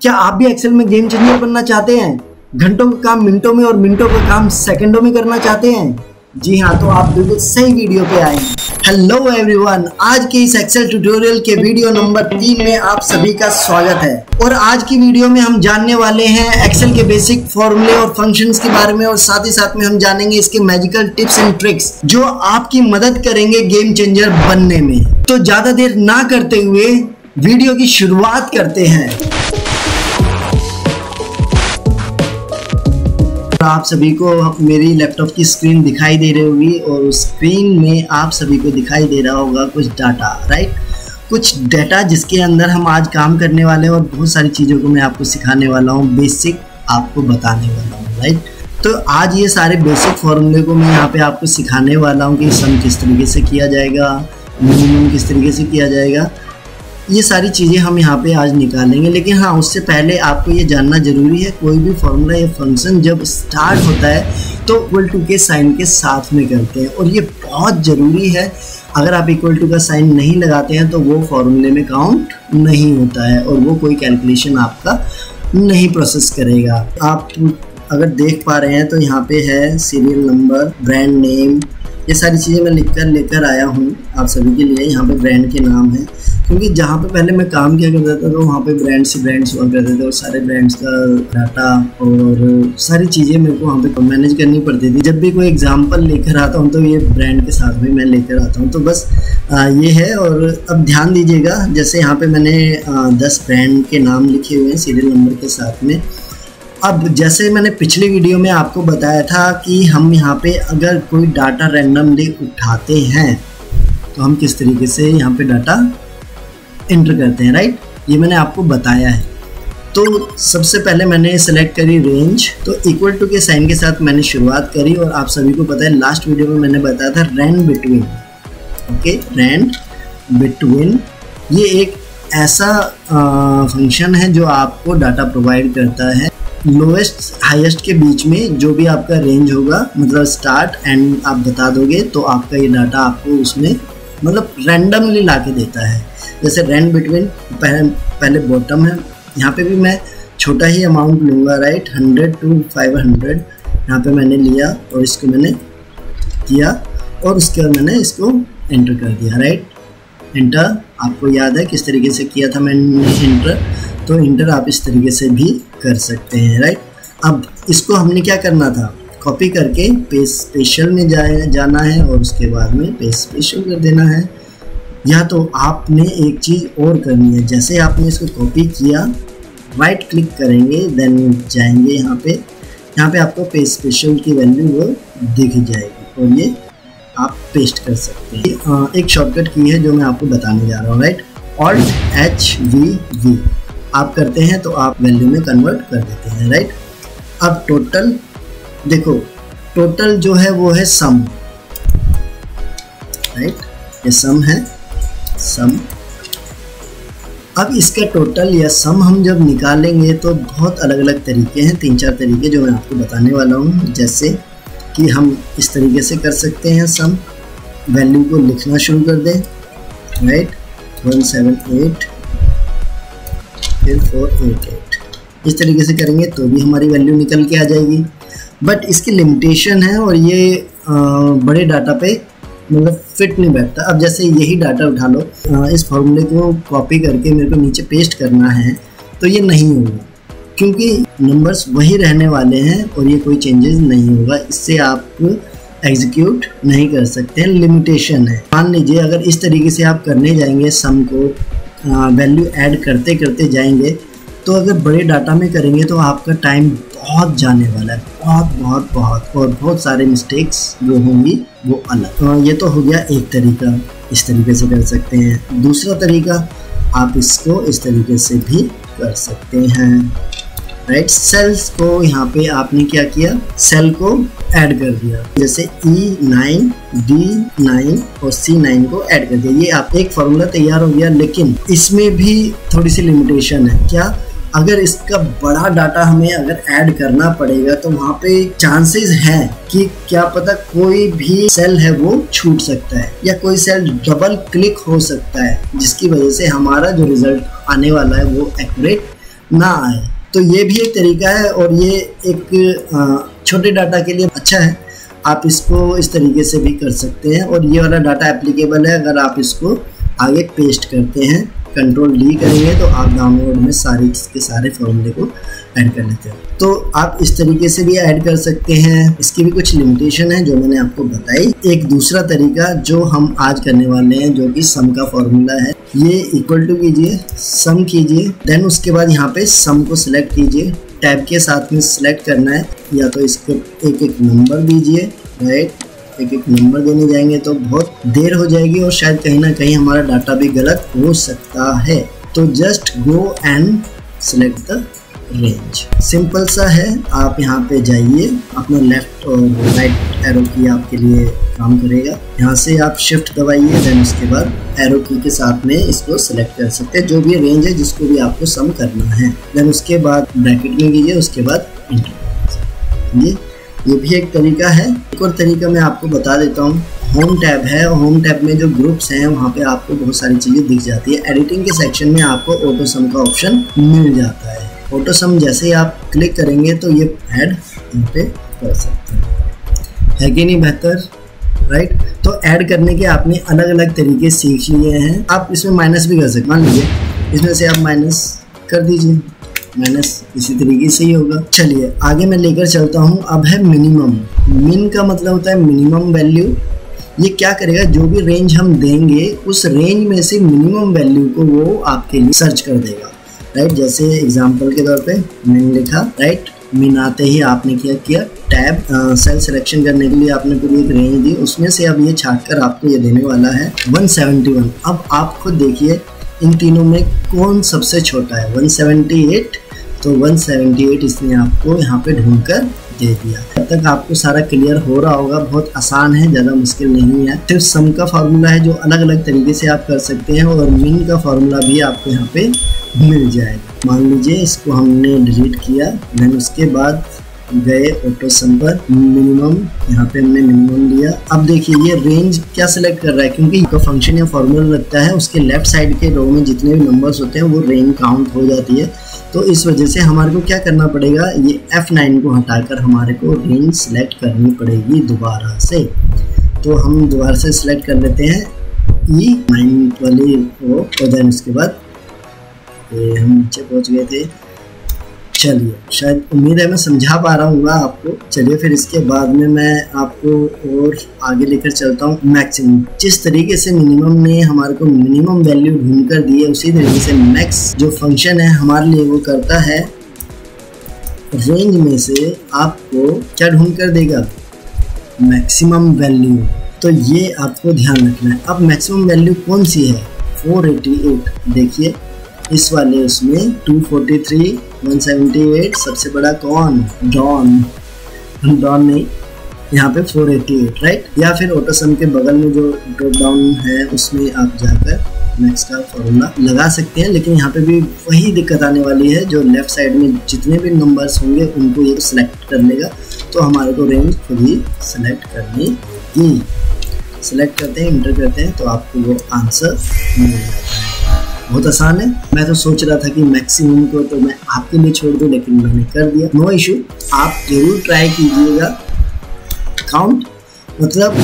क्या आप भी एक्सेल में गेम चेंजर बनना चाहते हैं? घंटों का काम मिनटों में और मिनटों का काम सेकंडों में करना चाहते हैं? जी हाँ, तो आप बिल्कुल सही वीडियो पे आए हैं। हेलो एवरीवन, आज के इस एक्सेल ट्यूटोरियल के वीडियो नंबर 3 में आप सभी का स्वागत है। और आज की वीडियो में हम जानने वाले हैं एक्सेल के बेसिक फॉर्मूले और फंक्शंस के बारे में, और साथ ही साथ में हम जानेंगे इसके मैजिकल टिप्स एंड ट्रिक्स जो आपकी मदद करेंगे गेम चेंजर बनने में। तो ज्यादा देर ना करते हुए वीडियो की शुरुआत करते हैं। आप सभी को मेरी लैपटॉप की स्क्रीन दिखाई दे रही होगी और उस स्क्रीन में आप सभी को दिखाई दे रहा होगा कुछ डाटा, राइट? कुछ डाटा जिसके अंदर हम आज काम करने वाले हैं और बहुत सारी चीज़ों को मैं आपको सिखाने वाला हूँ, बेसिक आपको बताने वाला हूँ, राइट? तो आज ये सारे बेसिक फॉर्मूले को मैं यहाँ पे आपको सिखाने वाला हूँ कि सम किस तरीके से किया जाएगा, मिनिमम किस तरीके से किया जाएगा। ये सारी चीज़ें हम यहाँ पे आज निकालेंगे। लेकिन हाँ, उससे पहले आपको ये जानना जरूरी है, कोई भी फॉर्मूला या फंक्शन जब स्टार्ट होता है तो इक्वल टू के साइन के साथ में करते हैं, और ये बहुत ज़रूरी है। अगर आप इक्वल टू का साइन नहीं लगाते हैं तो वो फॉर्मूले में काउंट नहीं होता है और वो कोई कैलकुलेशन आपका नहीं प्रोसेस करेगा। आप अगर देख पा रहे हैं तो यहाँ पे है सीरियल नंबर, ब्रांड नेम, ये सारी चीज़ें मैं लेकर आया हूँ आप सभी के लिए। यहाँ पे ब्रांड के नाम है, क्योंकि जहाँ पे पहले मैं काम किया करता था तो वहाँ पे ब्रांड्स हुआ करते थे और सारे ब्रांड्स का डाटा और सारी चीज़ें मेरे को वहाँ पे मैनेज करनी पड़ती थी। जब भी कोई एग्जांपल लेकर आता हूँ तो ये ब्रांड के साथ में मैं लेकर आता हूँ। तो बस ये है। और अब ध्यान दीजिएगा, जैसे यहाँ पे मैंने 10 ब्रांड के नाम लिखे हुए हैं सीरियल नंबर के साथ में। अब जैसे मैंने पिछली वीडियो में आपको बताया था कि हम यहाँ पे अगर कोई डाटा रैंडमली उठाते हैं तो हम किस तरीके से यहाँ पे डाटा एंटर करते हैं, राइट? ये मैंने आपको बताया है। तो सबसे पहले मैंने सेलेक्ट करी रेंज, तो इक्वल टू के साइन के साथ मैंने शुरुआत करी। और आप सभी को पता है लास्ट वीडियो में मैंने बताया था rand between. Okay, rand between ये एक ऐसा फंक्शन है जो आपको डाटा प्रोवाइड करता है लोएस्ट हाईएस्ट के बीच में। जो भी आपका रेंज होगा, मतलब स्टार्ट एंड आप बता दोगे तो आपका ये डाटा आपको उसमें मतलब रैंडमली ला के देता है। जैसे रैंड बिटवीन पहले बॉटम है, यहाँ पे भी मैं छोटा ही अमाउंट लूँगा, राइट? 100 to 500 यहाँ पे मैंने लिया और इसको मैंने किया और उसके बाद मैंने इसको एंटर कर दिया, राइट? एंटर आपको याद है किस तरीके से किया था मैंने एंटर, तो एंटर आप इस तरीके से भी कर सकते हैं, राइट? अब इसको हमने क्या करना था, कॉपी करके पेस्ट स्पेशल में जाना है और उसके बाद में पेस्ट स्पेशल कर देना है। या तो आपने एक चीज़ और करनी है, जैसे आपने इसको कॉपी किया, राइट क्लिक करेंगे, देन जाएंगे यहाँ पे आपको पेस्ट स्पेशल की वैल्यू वो दिख जाएगी और ये आप पेस्ट कर सकते हैं। एक शॉर्टकट की है जो मैं आपको बताने जा रहा हूँ, राइट? Alt+H+V आप करते हैं तो आप वैल्यू में कन्वर्ट कर देते हैं, राइट? अब टोटल देखो, टोटल जो है वो है सम, राइट? ये सम है, सम। अब इसका टोटल या सम हम जब निकालेंगे तो बहुत अलग अलग तरीके हैं, 3-4 तरीके जो मैं आपको बताने वाला हूँ। जैसे कि हम इस तरीके से कर सकते हैं सम, वैल्यू को लिखना शुरू कर दें, राइट? 178 फिर 488, इस तरीके से करेंगे तो भी हमारी वैल्यू निकल के आ जाएगी। बट इसकी लिमिटेशन है और ये बड़े डाटा पे मतलब फिट नहीं बैठता। अब जैसे यही डाटा उठा लो, इस फॉर्मूले को कॉपी करके मेरे को नीचे पेस्ट करना है तो ये नहीं होगा, क्योंकि नंबर्स वही रहने वाले हैं और ये कोई चेंजेस नहीं होगा। इससे आप एग्जीक्यूट नहीं कर सकते हैं, लिमिटेशन है। मान लीजिए अगर इस तरीके से आप करने जाएंगे, सम को वैल्यू ऐड करते करते जाएंगे, तो अगर बड़े डाटा में करेंगे तो आपका टाइम बहुत जाने वाला है, बहुत और बहुत सारे मिस्टेक्स जो होंगी वो अलग। ये तो हो गया एक तरीका, इस तरीके से कर सकते हैं। दूसरा तरीका, आप इसको इस तरीके से भी कर सकते हैं, राइट? सेल्स को यहाँ पे आपने क्या किया, सेल को ऐड कर दिया, जैसे E9, D9 और C9 को ऐड कर दिया। ये आप एक फॉर्मूला तैयार हो गया। लेकिन इसमें भी थोड़ी सी लिमिटेशन है। क्या, अगर इसका बड़ा डाटा हमें अगर ऐड करना पड़ेगा तो वहाँ पे चांसेस हैं कि क्या पता कोई भी सेल है वो छूट सकता है या कोई सेल डबल क्लिक हो सकता है, जिसकी वजह से हमारा जो रिजल्ट आने वाला है वो एक्यूरेट ना आए। तो ये भी एक तरीका है और ये एक छोटे डाटा के लिए अच्छा है। आप इसको इस तरीके से भी कर सकते हैं और ये वाला डाटा एप्लीकेबल है अगर आप इसको आगे पेस्ट करते हैं, Ctrl+D करेंगे तो आप डाउनलोड में सारे के सारे फॉर्मूले को ऐड कर लेते हैं। तो आप इस तरीके से भी ऐड कर सकते हैं। इसकी भी कुछ लिमिटेशन है जो मैंने आपको बताई। एक दूसरा तरीका जो हम आज करने वाले हैं जो कि सम का फॉर्मूला है, ये इक्वल टू कीजिए, सम कीजिए, देन उसके बाद यहाँ पे सम को सिलेक्ट कीजिए, टैब के साथ में सिलेक्ट करना है, या तो इसको एक एक नंबर दीजिए, राइट। एक एक नंबर देने जाएंगे तो बहुत देर हो जाएगी और शायद कहीं ना कहीं हमारा डाटा भी गलत हो सकता है। तो just go and select the range, simple सा है। आप यहाँ पे जाइए, अपना लेफ्ट और राइट एरो की आपके लिए काम करेगा। यहाँ से आप शिफ्ट दबाइए, देन उसके बाद एरो की के साथ में इसको सिलेक्ट कर सकते हैं जो भी रेंज है जिसको भी आपको सम करना है। देन उसके बाद ब्रैकेट में कीजिए, उसके बाद इंटर। ये भी एक तरीका है। एक और तरीका मैं आपको बता देता हूँ, होम टैब है। होम टैब में जो ग्रुप्स हैं वहाँ पे आपको बहुत सारी चीज़ें दिख जाती है। एडिटिंग के सेक्शन में आपको ऑटो सम का ऑप्शन मिल जाता है। ऑटो सम जैसे ही आप क्लिक करेंगे तो ये ऐड यहाँ पे कर सकते हैं, है कि नहीं बेहतर, राइट। तो ऐड करने के आपने अलग अलग तरीके सीख लिए हैं। आप इसमें माइनस भी कर सकते, मान लीजिए इसमें से आप माइनस कर दीजिए, माइनस इसी तरीके से ही होगा। चलिए आगे मैं लेकर चलता हूँ। अब है मिनिमम। मिन का मतलब होता है मिनिमम वैल्यू। ये क्या करेगा, जो भी रेंज हम देंगे उस रेंज में से मिनिमम वैल्यू को वो आपके लिए सर्च कर देगा, राइट। जैसे एग्जांपल के तौर पे मिन लिखा, राइट। मिन आते ही आपने क्या किया, टैब सेल सिलेक्शन करने के लिए आपने पूरी एक रेंज दी, उसमें से अब ये छाट कर आपको ये देने वाला है 171। अब आप खुद देखिए इन तीनों में कौन सबसे छोटा है, 178। तो 178 इसने आपको यहाँ पे ढूंढ कर दे दिया। अब तक आपको सारा क्लियर हो रहा होगा, बहुत आसान है, ज़्यादा मुश्किल नहीं है। सिर्फ सम का फार्मूला है जो अलग अलग तरीके से आप कर सकते हैं और मिन का फार्मूला भी आपको यहाँ पे मिल जाएगा। मान लीजिए इसको हमने डिलीट किया, देन उसके बाद गए ऑटो सम पर, मिनिमम यहाँ पे हमने मिनिमम लिया। अब देखिए ये रेंज क्या सिलेक्ट कर रहा है, क्योंकि इसका फंक्शन या फॉर्मूला लगता है उसके लेफ्ट साइड के रो में जितने भी नंबर्स होते हैं वो रेंज काउंट हो जाती है। तो इस वजह से हमारे को क्या करना पड़ेगा, ये F9 को हटाकर हमारे को रेंज सिलेक्ट करनी पड़ेगी दोबारा से। तो हम दोबारा से सिलेक्ट कर लेते हैं E9 वाली वो, और देन उसके बाद हम नीचे पहुंच गए थे। चलिए शायद उम्मीद है मैं समझा पा रहा हूँ आपको। चलिए फिर इसके बाद में मैं आपको और आगे लेकर चलता हूँ। मैक्सिमम, जिस तरीके से मिनिमम ने हमारे को मिनिमम वैल्यू ढूंढ कर दी है उसी तरीके से मैक्स जो फंक्शन है हमारे लिए वो करता है रेंज में से आपको क्या ढूंढ कर देगा, मैक्सिमम वैल्यू। तो ये आपको ध्यान रखना है। अब मैक्सिमम वैल्यू कौन सी है, 488। देखिए इस वाले उसमें 243, 178, सबसे बड़ा कौन, डॉन नहीं, यहाँ पे 488, राइट। या फिर ऑटो सम के बगल में जो ड्रॉप डाउन है उसमें आप जाकर मैक्स का फॉर्मूला लगा सकते हैं। लेकिन यहाँ पे भी वही दिक्कत आने वाली है, जो लेफ्ट साइड में जितने भी नंबर्स होंगे उनको ये सिलेक्ट कर लेगा। तो हमारे को रेंज खुद ही सिलेक्ट करनी ही, सिलेक्ट करते हैं, इंटर करते हैं तो आपको वो आंसर मिल जाता है। बहुत आसान है। मैं तो सोच रहा था कि मैक्सिमम को तो मैं आपके लिए छोड़ दूं, लेकिन मैंने कर दिया। नो इशू, आप जरूर ट्राई कीजिएगा। काउंट मतलब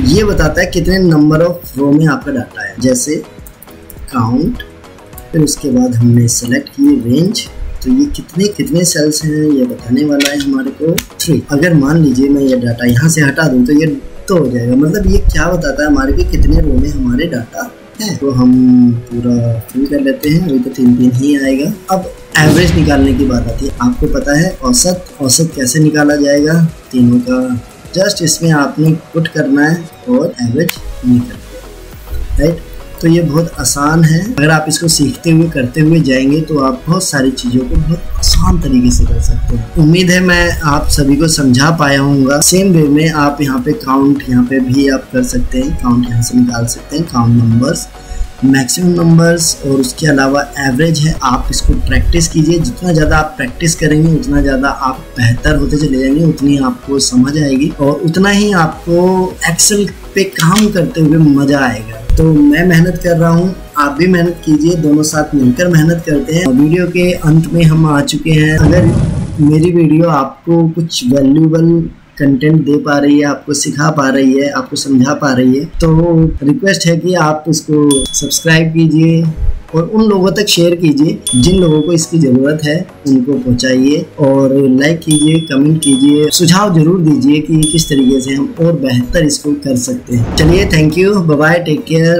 ये बताता है कितने नंबर ऑफ रो में आपका डाटा है। जैसे काउंट, फिर उसके बाद हमने सेलेक्ट की रेंज, तो ये कितने सेल्स हैं ये बताने वाला है हमारे को 3। अगर मान लीजिए मैं ये डाटा यहाँ से हटा दूँ तो ये तो हो जाएगा। मतलब ये क्या बताता है हमारे को कितने रो में हमारे डाटा है। तो हम पूरा फिल कर लेते हैं, अभी तो 3 ही आएगा। अब एवरेज निकालने की बात आती है। आपको पता है औसत कैसे निकाला जाएगा तीनों का, जस्ट इसमें आपने पुट करना है और एवरेज निकल, राइट। तो ये बहुत आसान है। अगर आप इसको सीखते हुए करते हुए जाएंगे तो आप बहुत सारी चीज़ों को बहुत आसान तरीके से कर सकते हैं। उम्मीद है मैं आप सभी को समझा पाया हूँगा। सेम वे में आप यहाँ पे काउंट यहाँ पे भी आप कर सकते हैं, काउंट यहाँ से निकाल सकते हैं, काउंट नंबर्स, मैक्सिमम नंबर्स, और उसके अलावा एवरेज है। आप इसको प्रैक्टिस कीजिए। जितना ज़्यादा आप प्रैक्टिस करेंगे उतना ज़्यादा आप बेहतर होते चले जाएंगे, उतनी आपको समझ आएगी और उतना ही आपको एक्सेल पे काम करते हुए मज़ा आएगा। तो मैं मेहनत कर रहा हूँ, आप भी मेहनत कीजिए, दोनों साथ मिलकर मेहनत करते हैं। वीडियो के अंत में हम आ चुके हैं। अगर मेरी वीडियो आपको कुछ वैल्यूएबल कंटेंट दे पा रही है, आपको सिखा पा रही है, आपको समझा पा रही है, तो रिक्वेस्ट है कि आप इसको सब्सक्राइब कीजिए और उन लोगों तक शेयर कीजिए जिन लोगों को इसकी ज़रूरत है, उनको पहुंचाइए और लाइक कीजिए, कमेंट कीजिए, सुझाव जरूर दीजिए कि किस तरीके से हम और बेहतर इसको कर सकते हैं। चलिए, thank you, bye bye, take care.